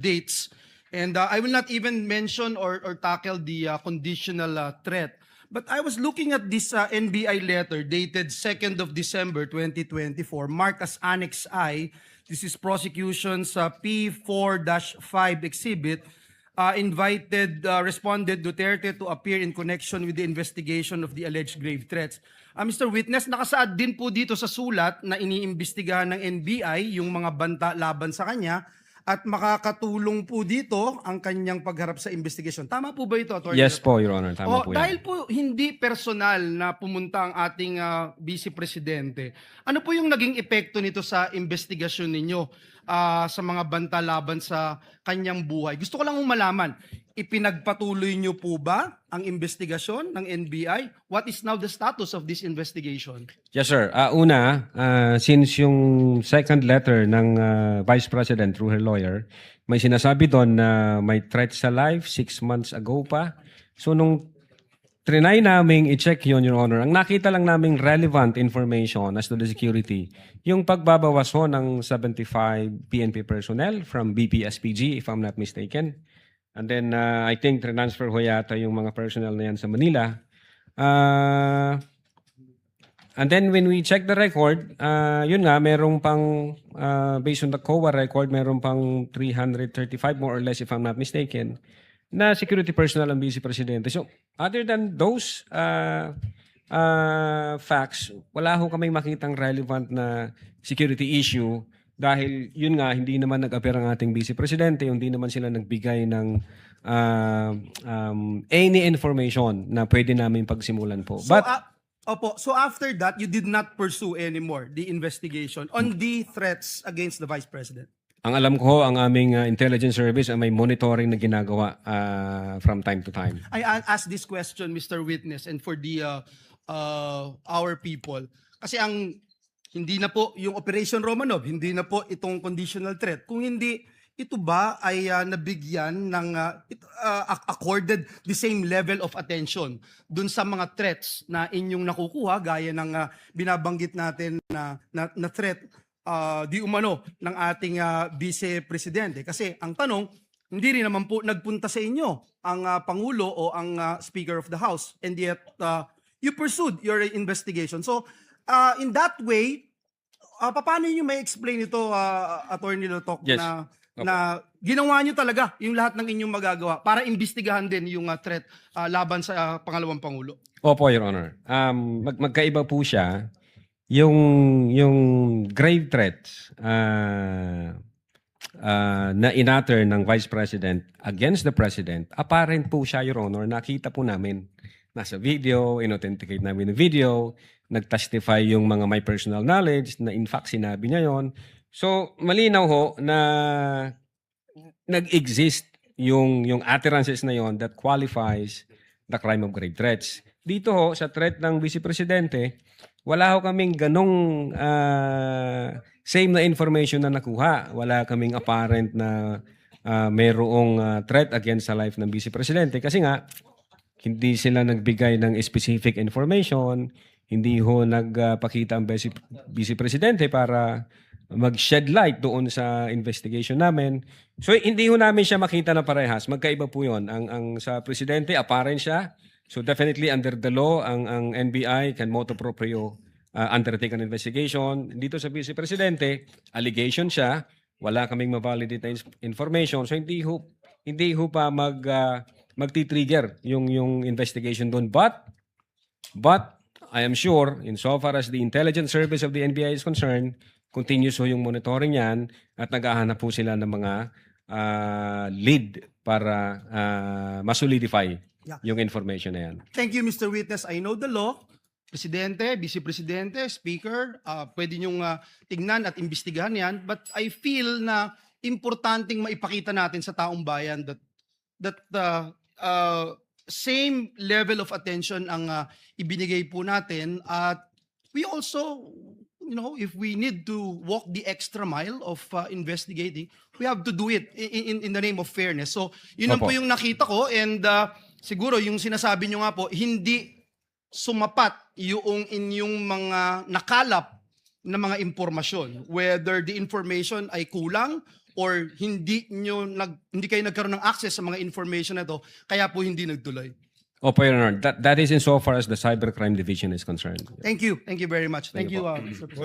dates. And I will not even mention or tackle the conditional threat. But I was looking at this NBI letter dated 2nd of December 2024, marked as Annex I. This is prosecution's P4-5 exhibit. Responded Duterte to appear in connection with the investigation of the alleged grave threats. Mr. Witness, nakasaad din po dito sa sulat na iniimbestigahan ng NBI yung mga banta laban sa kanya at makakatulong po dito ang kanyang pagharap sa investigation. Tama po ba ito, Atty. Yes po, Your Honor. Tama po yan. Dahil po hindi personal na pumunta ang ating Vice Presidente, ano po yung naging epekto nito sa investigasyon ninyo sa mga banta laban sa kanyang buhay? Gusto ko lang malaman, ipinagpatuloy nyo po ba ang investigasyon ng NBI? What is now the status of this investigation? Yes, sir. Since yung second letter ng Vice President through her lawyer, may sinasabi doon na may threat sa life 6 months ago pa. So nung trinay naming i-check yun, Your Honor, ang nakita lang naming relevant information as to the security, yung pagbabawas ho ng 75 PNP personnel from BPSPG, if I'm not mistaken. And then I think transfer ho yata yung mga personnel na yan sa Manila. And then when we check the record, yun nga, merong pang, based on the COA record, merong pang 335 more or less if I'm not mistaken, na security personnel ang Vice Presidente. So other than those facts, wala ho kaming makitang relevant na security issue dahil yun nga, hindi naman nag-appear ang ating Vice Presidente, hindi naman sila nagbigay ng any information na pwede namin pagsimulan po. So, But so after that, you did not pursue anymore the investigation on the threats against the Vice President? ang alam ko, ang aming intelligence service ay may monitoring na ginagawa from time to time. I ask this question, Mr. Witness, and for the our people. Kasi hindi na po yung Operation Romanov, hindi na po itong conditional threat. Kung hindi, ito ba ay nabigyan ng accorded the same level of attention dun sa mga threats na inyong nakukuha gaya ng binabanggit natin na threat di umano ng ating Vice Presidente? Kasi ang tanong, hindi rin naman po nagpunta sa inyo ang Pangulo o ang Speaker of the House, and yet you pursued your investigation. So in that way, paano nyo may explain ito, Attorney Lotok, Yes. na ginawa nyo talaga yung lahat ng inyong magagawa para imbestigahan din yung threat laban sa pangalawang Pangulo? Opo, Your Honor. Magkaiba po siya. Yung grave threats na inatter ng Vice President against the President, apparent po siya, Your Honor. Nakita po namin. Nasa video, inauthenticate namin yung video, nag-testify yung mga may personal knowledge na in fact sinabi niya yon. So, malinaw ho na nag-exist yung utterances na yon that qualifies the crime of grave threats. Dito ho, sa threat ng Vice Presidente, wala ho kaming ganong same na information na nakuha. Wala kaming apparent na mayroong threat against sa life ng Vice Presidente. Kasi nga, hindi sila nagbigay ng specific information, hindi ho nagpakita ang Vice Presidente para mag-shed light doon sa investigation namin. So hindi ho namin siya makita na parehas. Magkaiba po yun. Ang sa Presidente, apparent siya. So definitely under the law, ang NBI can motu proprio undertake an investigation. Dito sa Vice Presidente, allegation siya. Wala kaming ma-validate na information. So hindi ho pa magti-trigger yung investigation doon. But I am sure, insofar as the intelligence service of the NBI is concerned, continuous ho yung monitoring yan at naghahanap po sila ng mga lead para masolidify yung information na yan. Thank you, Mr. Witness. I know the law. Presidente, Vice Presidente, Speaker, pwede nyong tignan at imbestigahan yan. But I feel na importanteng maipakita natin sa taong bayan that same level of attention ang ibinigay po natin. At we also, if we need to walk the extra mile of investigating, we have to do it in the name of fairness. So, yun po yung nakita ko, and siguro yung sinasabi nyo nga po, hindi sumapat yung inyong mga nakalap na mga impormasyon. Whether the information ay kulang or hindi kayo nagkaroon ng access sa mga information na to, kaya po hindi nagtuloy. Opo, Your Honor. That is insofar as the Cybercrime Division is concerned. Thank you very much. Thank you, Mr. President.